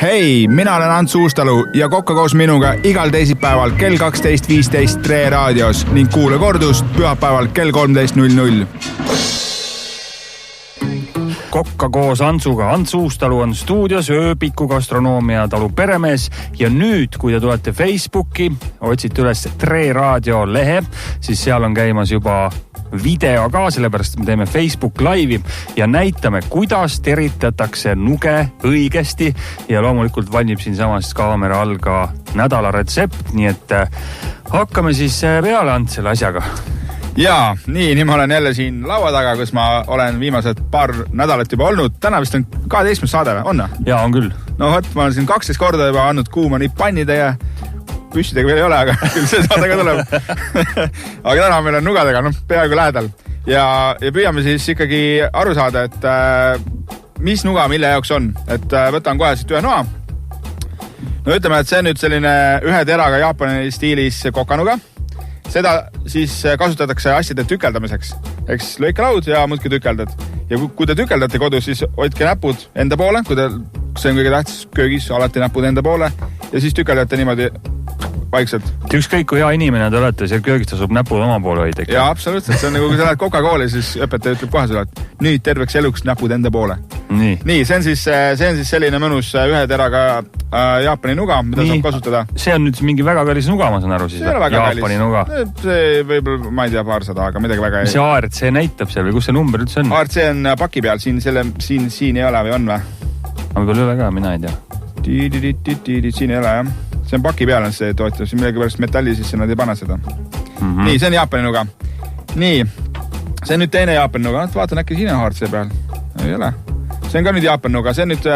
Hei, mina olen Ants Uustalu ja kokka koos minuga igal teisipäeval kell 12.15 Tre raadios ning kuule kordust pühapäeval kell 13.00. Kokka koos Antsuga. Ants Uustalu on stuudios, ööpiku gastronoomia talu peremees ja nüüd, kui te tulete Facebooki, otsite üles Tre raadio lehe, siis seal on käimas juba video ka, sellepärast me teeme Facebook laivi ja näitame, kuidas teritatakse nuge õigesti ja loomulikult valmib siin samas kaamera all ka nädala retsept, nii et hakkame siis peale Ants selle asjaga. Jaa, nii ma olen jälle siin laua taga, kus ma olen viimased paar nädalat juba olnud. Täna vist on 12. saade või? On? Jaa, on küll. No võt, ma olen siin 12 korda juba andnud kuuma nii pannide ja püssidega veel ei ole, aga küll see saade ka tuleb. Aga täna meil on nugadega, peaaegu lähedal. Ja püüame siis ikkagi aru saada, et mis nuga mille jaoks on. Et võtan kohe siit ühe noa. No ütleme, et see on nüüd selline ühe teraga Jaapani stiilis kokanuga. Seda siis kasutatakse asjade tükeldamiseks. Eks lõikelaud ja muudki tükeldad. Ja kui te tükeldate kodus, siis hoidke näpud enda poole. Kui te, see on kõige tähtsas köögis, alati näpud enda poole. Ja siis tükeldate niimoodi vaikselt. Ükskõik kui hea inimene te olete, seal köögis tasub näpud oma poole hoida. Jaa, absoluutselt. See on nagu, kui sa lähed Coca-Cola, siis õpetaja ütleb kohe sulle, et nüüd terveks eluks näpud enda poole. Nii, see on siis selline mõnus ühe teraga Jaapani nuga, mida saab kasutada. See on nüüd mingi väga kallis nuga, ma saan aru siis. Jaapani nuga. See võib-olla, ma ei tea, 200, aga midagi väga ei... See ARC näitab seal või kus see number üldse on? ARC on paki peal, siin ei ole või on või? Ma võib-olla üle ka, mina ei tea. Siin ei ole, jah. See on paki peal on see toetus, millegi pärast metalli sisse nad ei pane seda. Nii, see on Jaapani nuga. Nii, see on nüüd teine Jaapani nuga. Vaatan äkki siin on ARC peal. Ei ole. See on ka nüüd Jaapani nuga. See on nüüd...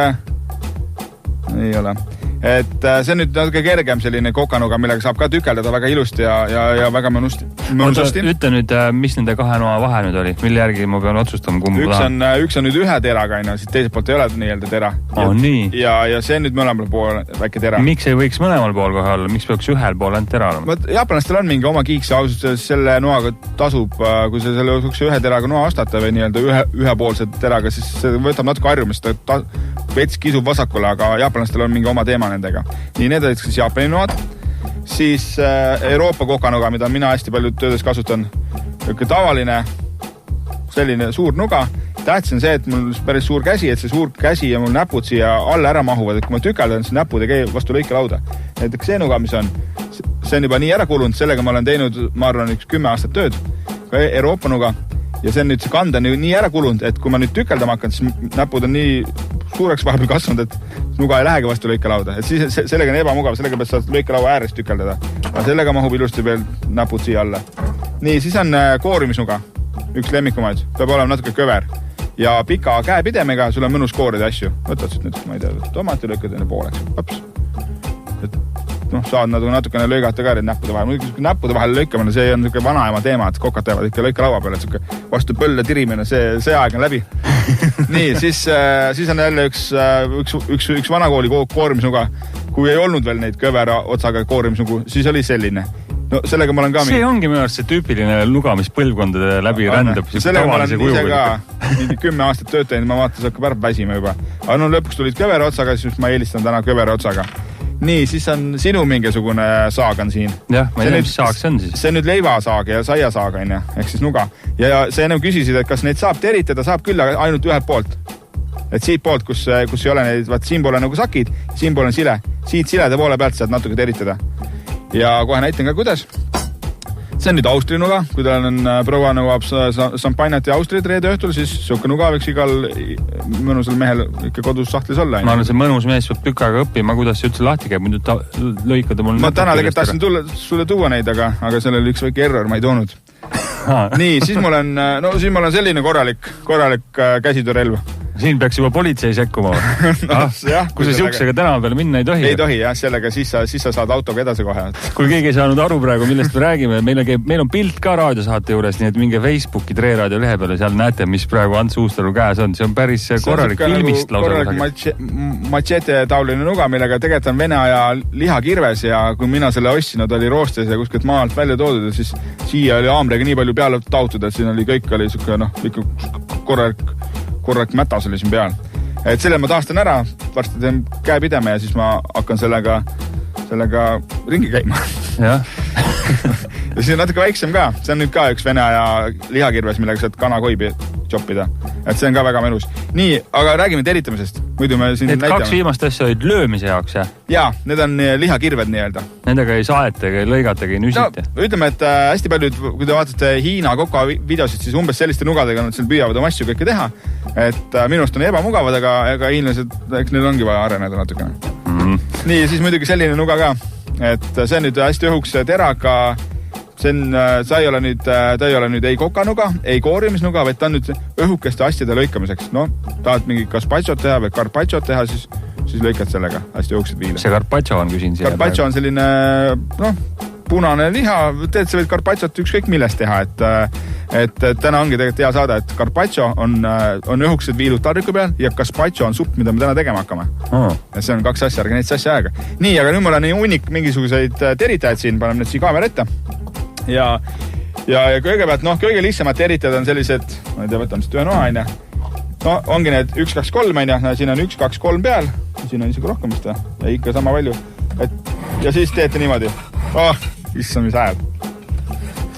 Ei ole. Et see on nüüd natuke kergem selline kokanuga, millega saab ka tükeldada väga ilusti ja väga mõnusti. Ütle nüüd, mis nende kahe noa vahe nüüd oli? Mille järgi ma pean otsustama, kumbu tahan? Üks on nüüd ühe teraga, siit teiselt poolt ei ole nii-öelda tera. Nii. Ja see on nüüd mõlemal pool väike tera. Miks ei võiks mõlemal pool kohe olla? Miks peaks ühel pool ainult tera olema? Jaapanlastel on mingi oma kiiks ja ausalt selle noaga tasub, kui sa selle ühe teraga noa ostate või nii-öelda ühepoolse teraga, siis see võtab natuke harjumist, vets kisub vasakule, aga jaapanlastel on mingi oma teema nendega. Nii, need olid siis Jaapani noad. Siis Euroopa kokanuga, mida mina hästi palju töödes kasutan. Tavaline selline suur nuga. Tähtis on see, et mul on päris suur käsi, et see suur käsi ja mul näpud siia alla ära mahuvad. Et kui ma tükeldan, siis näpud ei käi vastu lõikelauda. Näiteks see nuga, mis on, see on juba nii ära kulunud. Sellega ma olen teinud, ma arvan, 10 aastat tööd. Ka Euroopa nuga. Ja see on nüüd see kanda nii ära kulunud, et kui ma nüüd tükeldama hakkan, siis näpud on nii suureks vahepeal kasvanud, et nuga ei lähegi vastu lõikelauda. Et siis sellega on ebamugav, sellega pead saad lõikelaua äärest tükeldada. Aga sellega mahub ilusti veel näpud siia alla. Nii, siis on koorimisnuga. Üks lemmikumaid. Peab olema natuke köver. Ja pika käepidemega sul on mõnus koorida asju. Võtad siit nüüd, ma ei tea, tomati lõikad enne pooleks. Hops. Saad natukene lõigata ka näppude vahel. Muidugi näppude vahel lõikamine, see on niisugune vanaema teema, et kokad teevad ikka lõikelaua peale, et vastu põlle tirimine, see aeg on läbi. Nii, siis on jälle üks vanakooli koorimisnuga. Kui ei olnud veel neid kõvera otsaga koorimisnugu, siis oli selline. No sellega ma olen ka... See ongi minu arust see tüüpiline nuga, mis põlvkondade läbi rändab. Sellega ma olen ise ka 10 aastat tööd teinud, ma vaatan, see hakkab ära väsima juba. Aga lõpuks tulid kõvera otsaga, siis ma eelistan täna kõvera otsaga. Nii, siis on sinu mingisugune saag on siin. Jah, ma ei tea, mis saag see on siis. See on nüüd leivasaag ja saiasaag on ja, ehk siis nuga. Ja see ennem küsisid, et kas neid saab teritada, saab küll ainult ühelt poolt. Et siit poolt, kus ei ole neid, vaat siin poole nagu sakid, siin poole on sile. Siit silede poole pealt saad natuke teritada. Ja kohe näitan ka, kuidas. See on nüüd Austri nuga, kui tal on proua nõuab šampanjat ja Austrit reede õhtul, siis suke nuga võiks igal mõnusal mehel ikka kodus sahtlis olla. Ma arvan, see mõnus mees peab tükk aega õppima, kuidas see üldse lahti käib, muidu lõikada mul... Ma täna tegelikult tahtsin sulle tuua neid, aga sellel oli üks väike error, ma ei toonud. Nii, siis mul on selline korralik käsitöörelv. Siin peaks juba politsei sekkuma. Kui sa siuksega tänava peale minna ei tohi. Ei tohi, jah, sellega siis sa saad autoga edasi kohe. Kui keegi ei saanud aru praegu, millest me räägime, meil on pilt ka raadiosaate juures, nii et minge Facebooki Tre raadio lehe peale, seal näete, mis praegu Ants Uustalu käes on. See on päris korralik filmist lausa. Korralik machete taoline nuga, millega tegelikult on Vene aja lihakirves ja kui mina selle ostsin, oli roostes ja kuskilt maalt välja toodud, siis siia oli haamriga nii palju peale tautud, et siin oli kõik oli siuke, korralik mätas oli siin peal. et selle ma taastan ära, varsti teen käe pidema ja siis ma hakkan sellega ringi käima. Jah. Ja siis on natuke väiksem ka. See on nüüd ka üks vene aja lihakirves, millega saad kanakoibi choppida. Et see on ka väga mõnus. Nii, aga räägime teritamisest. Muidu me siin need näitame. 2 viimast asja olid löömise jaoks, jah? Jaa, need on lihakirved nii-öelda. Nendega ei saete, ei lõigate, ei nüsite? No, ütleme, et hästi paljud, kui te vaatate Hiina koka videosid, siis umbes selliste nugadega nad seal püüavad oma asju kõike teha. Et minust on ebamugavad, aga hiinlased, eks neil ongi vaja areneda natukene. Nii, siis muidugi selline nuga ka. Et see on nüüd hästi õhuks teraga. Ta ei ole nüüd ei kokanuga, ei koorimisnuga, vaid ta on nüüd õhukeste asjade lõikamiseks. No, tahad mingi gazpachot teha või carpacciot teha, siis lõikad sellega hästi õhuksed viile. See carpaccio on, küsin siia. Carpaccio on selline, punane liha, teed sa võid carpacciot ükskõik millest teha, et täna ongi tegelikult hea saada, et carpaccio on õhuksed viilud tarriku peal ja gazpaccio on supp, mida me täna tegema hakkame. Ja see on 2 asja, ärge neid asja aega. Nii, aga nüüd mul on hunnik mingisuguseid teritajaid siin, paneme need siin kaamera ette. Ja kõigepealt, kõige lihtsamad teritajad on sellised, ma ei tea, võtame siit ühe noa, aine. No, ongi need 1, 2, 3, aine. Siin on 1, 2, 3 peal. Siin on isegi rohkem vist, ja ikka sama palju. Ja siis teete niimoodi. Issand, mis ajad.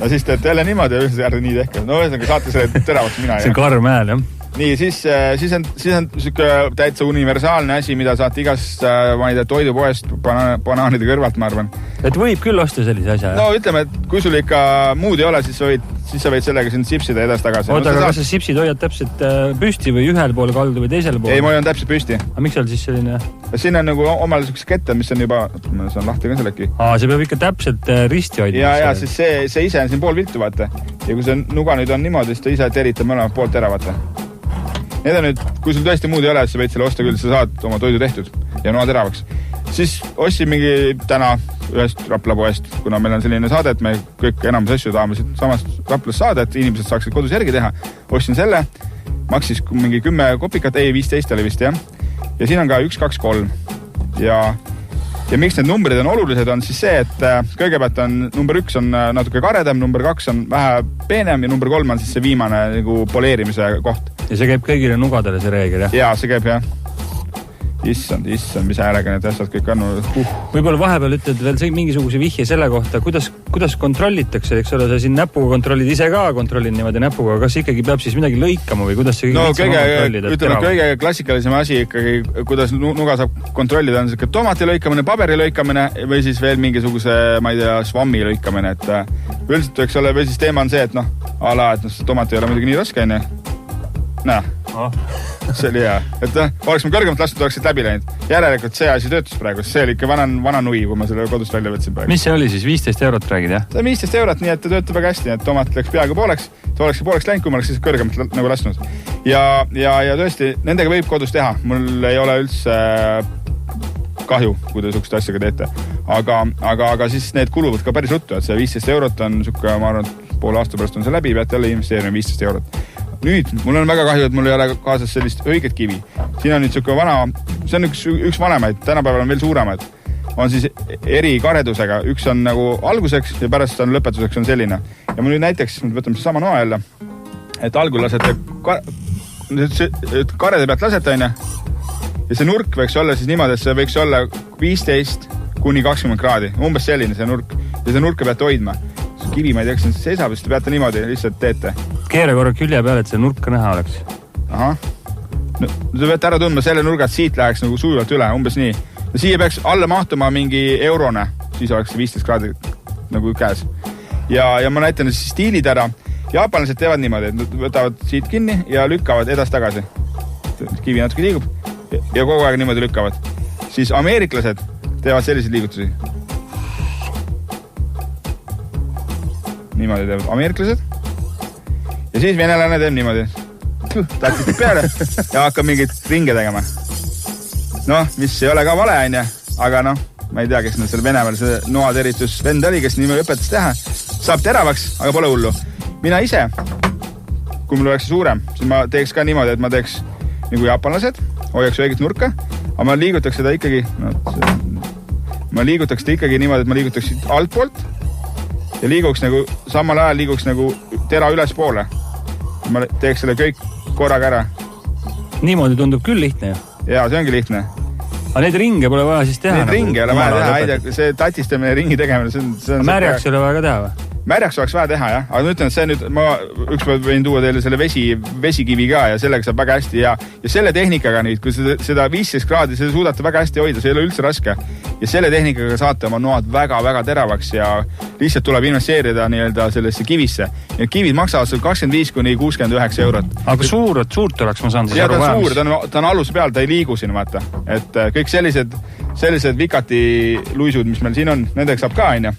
Ja siis teete jälle niimoodi ja üldse järgi nii tehke. No, ühesõnaga saate selle teravaks mina. See karm hääl, jah. Nii, siis on siuke täitsa universaalne asi, mida saate igast, ma ei tea, toidupoest banaanide kõrvalt, ma arvan. Et võib küll osta sellise asja, jah? No, ütleme, et kui sul ikka muud ei ole, siis sa võid sellega siin sipsida edasi tagasi. Oota, aga kas sa sipsid hoiad täpselt püsti või ühel pool kaldu või teisel pool? Ei, ma hoian täpselt püsti. Aga miks seal siis selline? Siin on nagu omal selliseks kette, mis on juba, ma saan lahti ka sellegi. See peab ikka täpselt risti hoidma. Ja, siis see ise on siin pool viltu, vaata. Ja kui see nuga nüüd on niimoodi, siis ta ise teritab mõlemad poolt ära, vaata. Need on nüüd, kui sul tõesti muud ei ole, siis sa võid selle osta küll, sa saad oma toidu tehtud ja noa teravaks. Siis ostsin mingi täna ühest Raplapoest, kuna meil on selline saade, et me kõik enamus asju tahame samast Raplas saada, et inimesed saaksid kodus järgi teha. Ostsin selle, maksis mingi 10 kopikat, 15 oli vist, jah. Ja siin on ka 1, 2, 3. Ja miks need numbrid on olulised, on siis see, et kõigepealt on number 1 on natuke karedam, number 2 on vähe peenem ja number 3 on siis see viimane nagu poleerimise koht. Ja see käib kõigile nugadele see reegel, jah? Jaa, see käib, jah. Issand, mis häälega need asjad kõik on. Võib-olla vahepeal ütled veel mingisuguse vihje selle kohta, kuidas kontrollitakse, eks ole, sa siin näpuga kontrollid ise ka, kontrollid niimoodi näpuga, kas ikkagi peab siis midagi lõikama või kuidas see kõige klassikalisem asi ikkagi, kuidas nuga saab kontrollida, on selline tomati lõikamine, paberi lõikamine või siis veel mingisuguse, ma ei tea, svammi lõikamine, et üldiselt, eks ole, või siis teema on see, et see tomat ei ole muidugi nii raske, on ju. See oli hea. Et oleks ma kõrgemalt lastud, oleksid läbi läinud. Järelikult see asi töötus praegu. See oli ikka vana nui, kui ma selle kodust välja võtsin praegu. Mis see oli siis? 15 eurot räägid, jah? See on 15 eurot, nii et ta töötab väga hästi. Et tomat läks peaaegu pooleks. Ta oleks pooleks läinud, kui ma oleks siis kõrgemalt nagu lasknud. Ja tõesti, nendega võib kodus teha. Mul ei ole üldse kahju, kui te sukust asjaga teete. Aga siis need kuluvad ka päris ruttu. Et see 15 eurot on suke, ma arvan, poole aasta pärast on see läbi. Peate jälle investeerima 15 eurot. Nüüd, mul on väga kahju, et mul ei ole kaasas sellist õiget kivi. Siin on nüüd selline vana, see on üks vanemaid, tänapäeval on veel suuremad. On siis eri karedusega. Üks on nagu alguseks ja pärast on lõpetuseks on selline. Ja ma nüüd näiteks, võtame see sama noa jälle, et algul lasete karede pealt lasete, on. Ja see nurk võiks olla siis niimoodi, et see võiks olla 15 kuni 20 kraadi. Umbes selline see nurk. Ja see nurka peate hoidma. Kivi, ma ei tea, kas see seisab, siis te peate niimoodi lihtsalt teete. Keere korra külje peale, et see nurka näha oleks. Ahah. No, te peate ära tundma selle nurgad, siit läheks nagu sujuvalt üle, umbes nii. Ja siia peaks alla mahtuma mingi eurone, siis oleks 15 kraadi nagu käes. Ja ma näitan siis stiilid ära. Jaapanlased teevad niimoodi, et nad võtavad siit kinni ja lükkavad edasi tagasi. Kivi natuke liigub ja kogu aeg niimoodi lükkavad. Siis ameeriklased teevad selliseid liigutusi. Niimoodi teevad ameeriklased. Ja siis venelane teeb niimoodi. Tatsistab peale ja hakkab mingit ringe tegema. Mis ei ole ka vale, on. Aga ma ei tea, kes selle Venemaal see noateritus vend oli, kes niimoodi õpetas teha. Saab teravaks, aga pole hullu. Mina ise, kui mul oleks suurem, siis ma teeks ka niimoodi, et ma teeks nagu jaapanlased, hoiaks õiget nurka, aga ma liigutaks seda ikkagi, niimoodi, et ma liigutaks altpoolt ja liiguks nagu, samal ajal liiguks nagu tera üles poole. Ma teeks selle kõik korraga ära. Niimoodi tundub küll lihtne. Jaa, see ongi lihtne. Aga neid ringe pole vaja siis teha. Neid ringe ei ole vaja teha, see tatistamine ringi tegemine, see on märjaks ei ole vaja ka teha või? Märjaks oleks vaja teha, jah. Aga ma ütlen, et see nüüd, ma ükspäev võin tuua teile selle vesikivi ka ja sellega saab väga hästi ja selle tehnikaga nüüd, kui seda 15 kraadi, seda suudate väga hästi hoida, see ei ole üldse raske. Ja selle tehnikaga saate oma noad väga-väga teravaks ja lihtsalt tuleb investeerida nii-öelda sellesse kivisse. Ja kivid maksavad 25–69 eurot. Aga suurt oleks ma saan siis aru vaja? Jaa, ta on alus peal, ta ei liigu siin, vaata. Et kõik sellised vikati luisud, mis meil siin on, nendega saab ka, aine.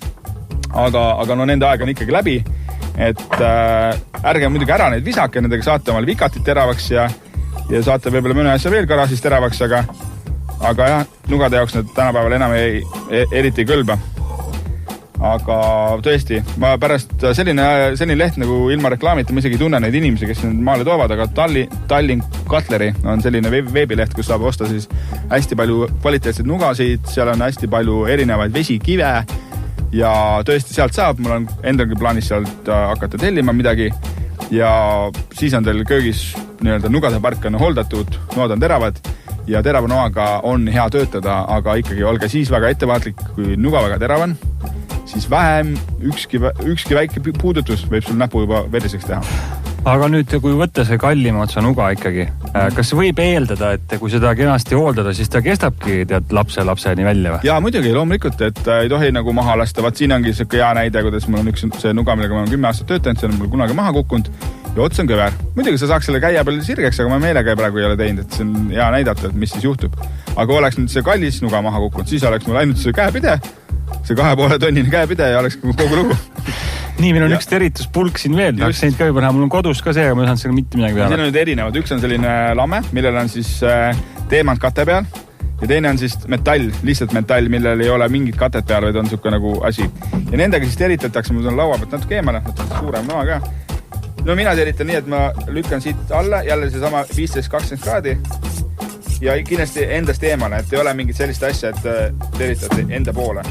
Aga no nende aeg on ikkagi läbi, et ärge muidugi ära neid visake, nendega saate omal vikatit teravaks ja saate võib-olla mõne asja veel garaažis teravaks, aga jah, nugade jaoks need tänapäeval enam eriti ei kõlba. Aga tõesti, ma pärast selline leht nagu ilma reklaamita, ma isegi ei tunne neid inimesi, kes need maale toovad, aga Tallinn Cutlery on selline veebileht, kus saab osta siis hästi palju kvaliteetseid nugasid, seal on hästi palju erinevaid vesikive ja tõesti sealt saab, mul on endalgi plaanis sealt hakata tellima midagi ja siis on teil köögis nii-öelda nugadepark on holdatud, nood on teravad ja terava noaga on hea töötada, aga ikkagi olge siis väga ettevaatlik, kui nuga väga terav on, siis vähem ükski väike puudutus võib sul näpu juba veriseks teha. Aga nüüd, kui võtta see kallima otsa nuga ikkagi, kas võib eeldada, et kui seda kenasti hooldada, siis ta kestabki lapseni välja või? Jaa, muidugi, loomulikult, et ei tohi nagu maha lasta. Vaat siin ongi see hea näide, kuidas mul on üks see nuga, millega ma olen 10 aastat töötanud, see on mul kunagi maha kukkunud ja ots on kõver. Muidugi sa saaks selle käia peale sirgeks, aga ma meelega praegu ei ole teinud, et see on hea näidata, et mis siis juhtub. Aga oleks nüüd see kallis nuga maha kukkunud, siis oleks mul ainult see käepide, see 2,5 tonnine käepide ja oleks kogu lugu. Nii, meil on üks terituspulk siin veel, tahaks neid ka juba näha, mul on kodus ka see, aga ma ei saanud selle mitte midagi peale. Siin on nüüd erinevad, üks on selline lame, millel on siis teemant kate peal ja teine on siis metall, lihtsalt metall, millel ei ole mingit katet peal, vaid on niisugune nagu asi. Ja nendega siis teritatakse, mul on laua pealt natuke eemale, suurem noa ka. No mina teritan nii, et ma lükkan siit alla, jälle see sama 15-20 kraadi ja kindlasti endast eemale, et ei ole mingit sellist asja, et teritate enda poole.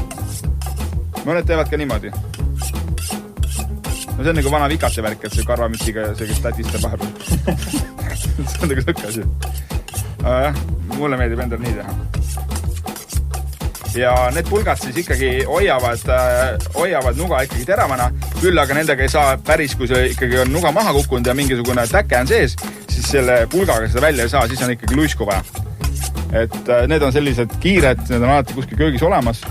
Mõned teevad ka niimoodi. No see on nagu vana vikate värk, et see karvamütsiga ja see, kes tatistab vahepeal. See on nagu lõkke asi. Aga jah, mulle meeldib endal nii teha. Ja need pulgad siis ikkagi hoiavad nuga ikkagi teravana, küll aga nendega ei saa päris, kui see ikkagi on nuga maha kukkunud ja mingisugune täke on sees, siis selle pulgaga seda välja ei saa, siis on ikkagi luisku vaja. Et need on sellised kiired, need on alati kuskil köögis olemas.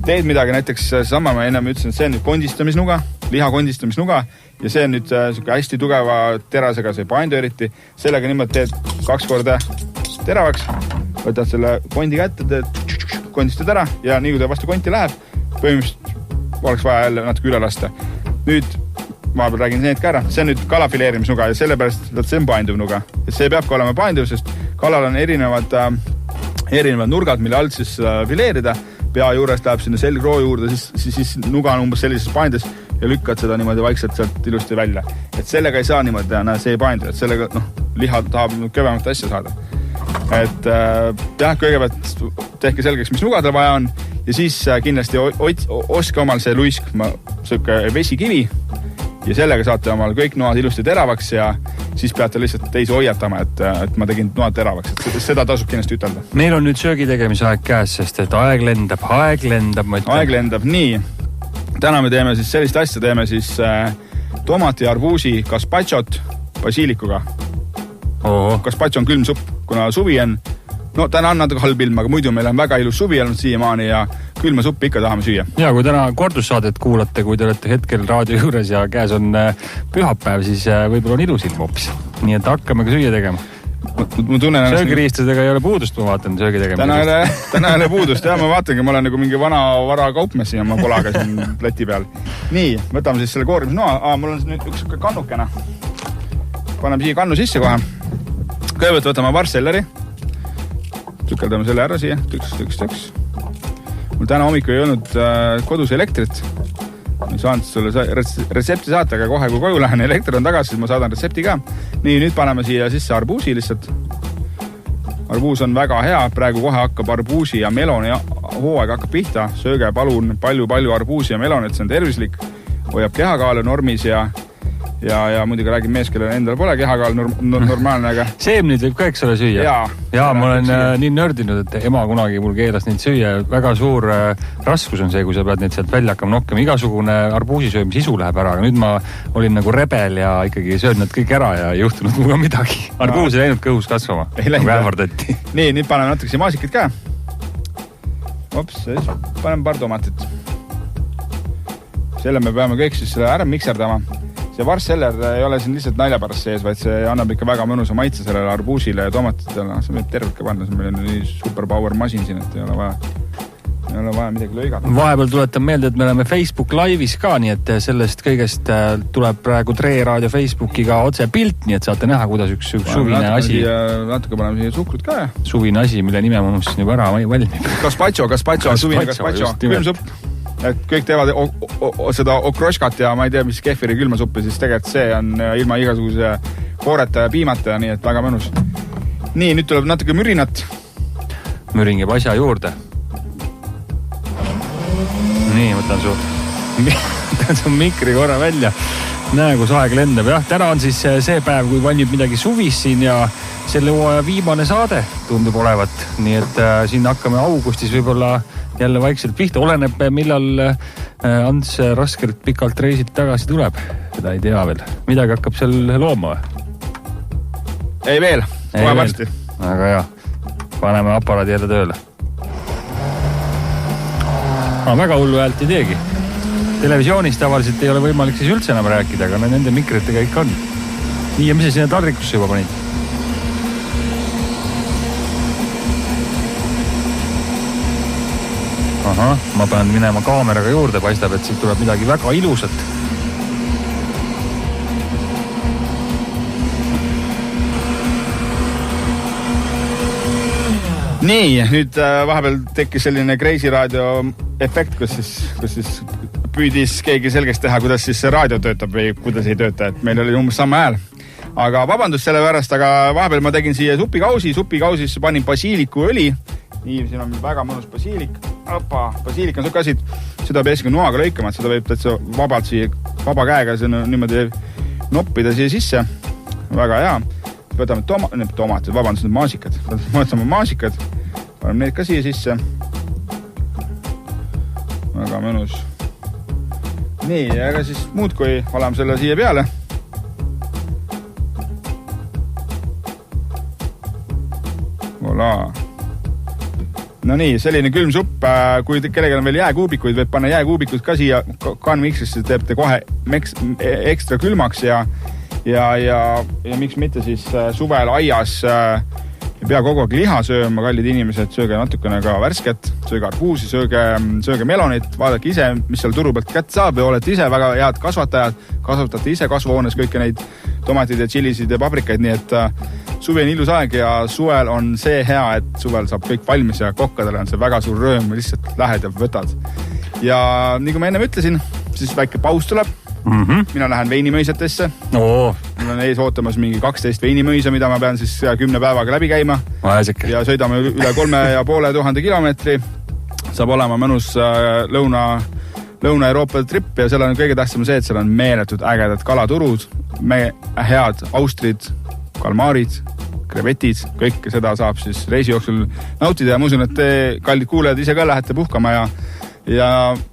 Teed midagi, näiteks sama ma ennem ütlesin, et see on nüüd kondistamisnuga, liha kondistamisnuga ja see on nüüd hästi tugeva terasega, see paindu eriti. Sellega niimoodi teed 2 korda teravaks, võtad selle kondi kätte, teed kondistad ära ja nii kui ta vastu konti läheb, põhimõtteliselt oleks vaja jälle natuke üle lasta. Nüüd ma räägin need ka ära, see on nüüd kalafileerimisnuga ja sellepärast, et see on painduv nuga. Ja see peab ka olema painduv, sest kalal on erinevad nurgad, mille alt siis fileerida. Pea juurest läheb sinna selgroo juurde, siis nuga on umbes sellises paindes ja lükkad seda niimoodi vaikselt sealt ilusti välja. Et sellega ei saa niimoodi teha, see ei paindu, et sellega liha tahab kõvemat asja saada. Et kõigepealt tehke selgeks, mis nugadel vaja on ja siis kindlasti oske omal see luisk, sööke vesikivi ja sellega saate omal kõik noad ilusti teravaks ja siis peate lihtsalt teisi hoiatama, et ma tegin noad teravaks, et seda tasub kindlasti ütelda. Meil on nüüd söögi tegemise aeg käes, sest et aeg lendab. Aeg lendab, nii. Täna me teeme siis sellist asja, teeme siis tomati, arbuusi, gazpachot basiilikuga. Gazpacho on külm supp, kuna suvi on, no täna on natuke halb ilm, aga muidu meil on väga ilus suvi olnud siiamaani ja külma suppi ikka tahame süüa. Ja kui täna kordussaadet kuulate, kui te olete hetkel raadio juures ja käes on pühapäev, siis võib-olla on ilus ilm hoopis. Nii et hakkame ka süüa tegema. Söögiriistadega ei ole puudust, ma vaatan söögi tegema. Täna ei ole puudust, jah, ma vaatangi, ma olen nagu mingi vana vara kaupmees ja ma kolaga siin pleti peal. Nii, võtame siis selle koorimisnoa. Mul on nüüd üks kannukene. Paneme siia kannu sisse kohe. Kõigepealt võtame varselleri. Tükeldame selle ära siia. Tüks. Mul täna hommikul ei olnud kodus elektrit. Ma ei saanud sulle retsepti saata, aga kohe kui koju lähen elekter on tagasi, siis ma saadan retsepti ka. Nii, nüüd paneme siia sisse arbuusi lihtsalt. Arbuus on väga hea, praegu kohe hakkab arbuusi ja meloni hooaeg hakkab pihta. Sööge palun palju arbuusi ja melonit, see on tervislik, hoiab kehakaalu normis ja ja muidugi räägin mees, kellel endal pole kehakaal normaalne, aga... Seemnid võib ka, eks ole, süüa? Jaa, ma olen nii nördinud, et ema kunagi mul keelas neid süüa. Väga suur raskus on see, kui sa pead neid sealt välja hakkama nokkima. Igasugune arbuusisöömise isu läheb ära, aga nüüd ma olin nagu rebel ja ikkagi sööd nad kõik ära ja ei juhtunud muga midagi. Arbuus ei läinud kõhus kasvama. Nagu ähvardati. Nii, nüüd paneme natukese maasikad ka. Ops, siis paneme paar tomatit. Selle me peame kõik siis ära mikserdama. See varsseller ei ole siin lihtsalt nalja pärast sees, vaid see annab ikka väga mõnusa maitse sellele arbuusile ja tomatitele. See võib tervike panna, see meil on nii superpower masin siin, et ei ole vaja midagi lõigata. Vahepeal tuletan meelde, et me oleme Facebook live'is ka, nii et sellest kõigest tuleb praegu Tre Raadio Facebookiga otse pilt, nii et saate näha, kuidas üks suvine asi... Natuke paneme siia suhkrut ka. Suvine asi, mille nime ma unustasin juba ära valmib. Gazpacho, suvine gazpacho. Külmsupp. Et kõik teevad seda okroškat ja ma ei tea, mis kefiri külmasuppi, siis tegelikult see on ilma igasuguse kooreta ja piimata, nii et väga mõnus. Nii, nüüd tuleb natuke mürinat. Müring jääb asja juurde. Nii, võtan su mikri korra välja. Näe, kus aeg lendab. Jah, täna on siis see päev, kui vannib midagi suvis siin ja selle viimane saade tundub olevat. Nii et siin hakkame augustis võib-olla jälle vaikselt pihta. Oleneb, millal Ants raskelt pikalt reisit tagasi tuleb. Seda ei tea veel. Midagi hakkab seal looma või? Ei veel. Kohe varsti. Aga jah. Paneme aparaadi jälle tööle. Väga hullu häält ei teegi. Televisioonis tavaliselt ei ole võimalik siis üldse enam rääkida, aga nende mikritega ikka on. Nii, ja mis sa sinna taldrikusse juba panid? Aha, ma pean minema kaameraga juurde, paistab, et siit tuleb midagi väga ilusat. Nii, nüüd vahepeal tekkis selline Crazy Raadio efekt, kus siis püüdis keegi selgeks teha, kuidas siis see raadio töötab või kuidas ei tööta, et meil oli umbes sama hääl. Aga vabandust selle pärast, aga vahepeal ma tegin siia supikausis panin basiilikuõli. Nii, siin on väga mõnus basiilik. Basiilik on suke asi, seda peab eesega noaga lõikama, et seda võib täitsa vabalt siia, vaba käega niimoodi noppida siia sisse. Väga hea. Võtame tomatid, vabandust, need maasikad. Võtame maasikad, paneme need ka siia sisse. Väga mõnus. Nii, aga siis muud, kui oleme selle siia peale. Voilà. No nii, selline külmsupp, kui kellelgi on veel jääkuubikuid, võib panna jääkuubikud ka siia kanmiksisse, teebte kohe ekstra külmaks ja miks mitte siis suvel aias ei pea kogu aeg liha sööma, kallid inimesed, sööge natukene ka värsket, sööge arbuusi, sööge melonit, vaadake ise, mis seal turu pealt kätte saab ja olete ise väga head kasvatajad, kasvatate ise kasvuhoones kõike neid tomatid ja tšilisid ja paprikaid, nii et suvi on ilus aeg ja suvel on see hea, et suvel saab kõik valmis ja kokkadele on see väga suur rööm, lihtsalt lähed ja võtad. Ja nii kui ma enne ütlesin, siis väike paus tuleb. Mina lähen veinimõisatesse. Mul on ees ootamas mingi 12 veinimõisa, mida ma pean siis 10 päevaga läbi käima. Ja sõidame üle 3500 kilomeetri. Saab olema mõnus Lõuna-Euroopa trip ja seal on kõige tähtsam see, et seal on meeletud ägedad kalaturud, head austrid, kalmaarid, krevetid, kõik seda saab siis reisi jooksul nautida ja ma usun, et te, kallid kuulajad, ise ka lähete puhkama ja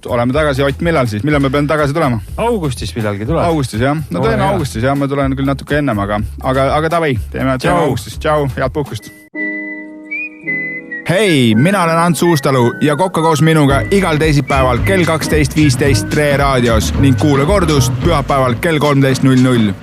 oleme tagasi. Ott, millal siis? Millal me peame tagasi tulema? Augustis millalgi tuleb. Augustis, jah. No teeme augustis, jah. Ma tulen küll natuke ennem, aga tavai. Teeme augustis. Tšau, head puhkust. Hei, mina olen Ants Uustalu ja kokka koos minuga igal teisipäeval kell 12.15 Tre Raadios ning kuule kordust pühapäeval kell 13.00.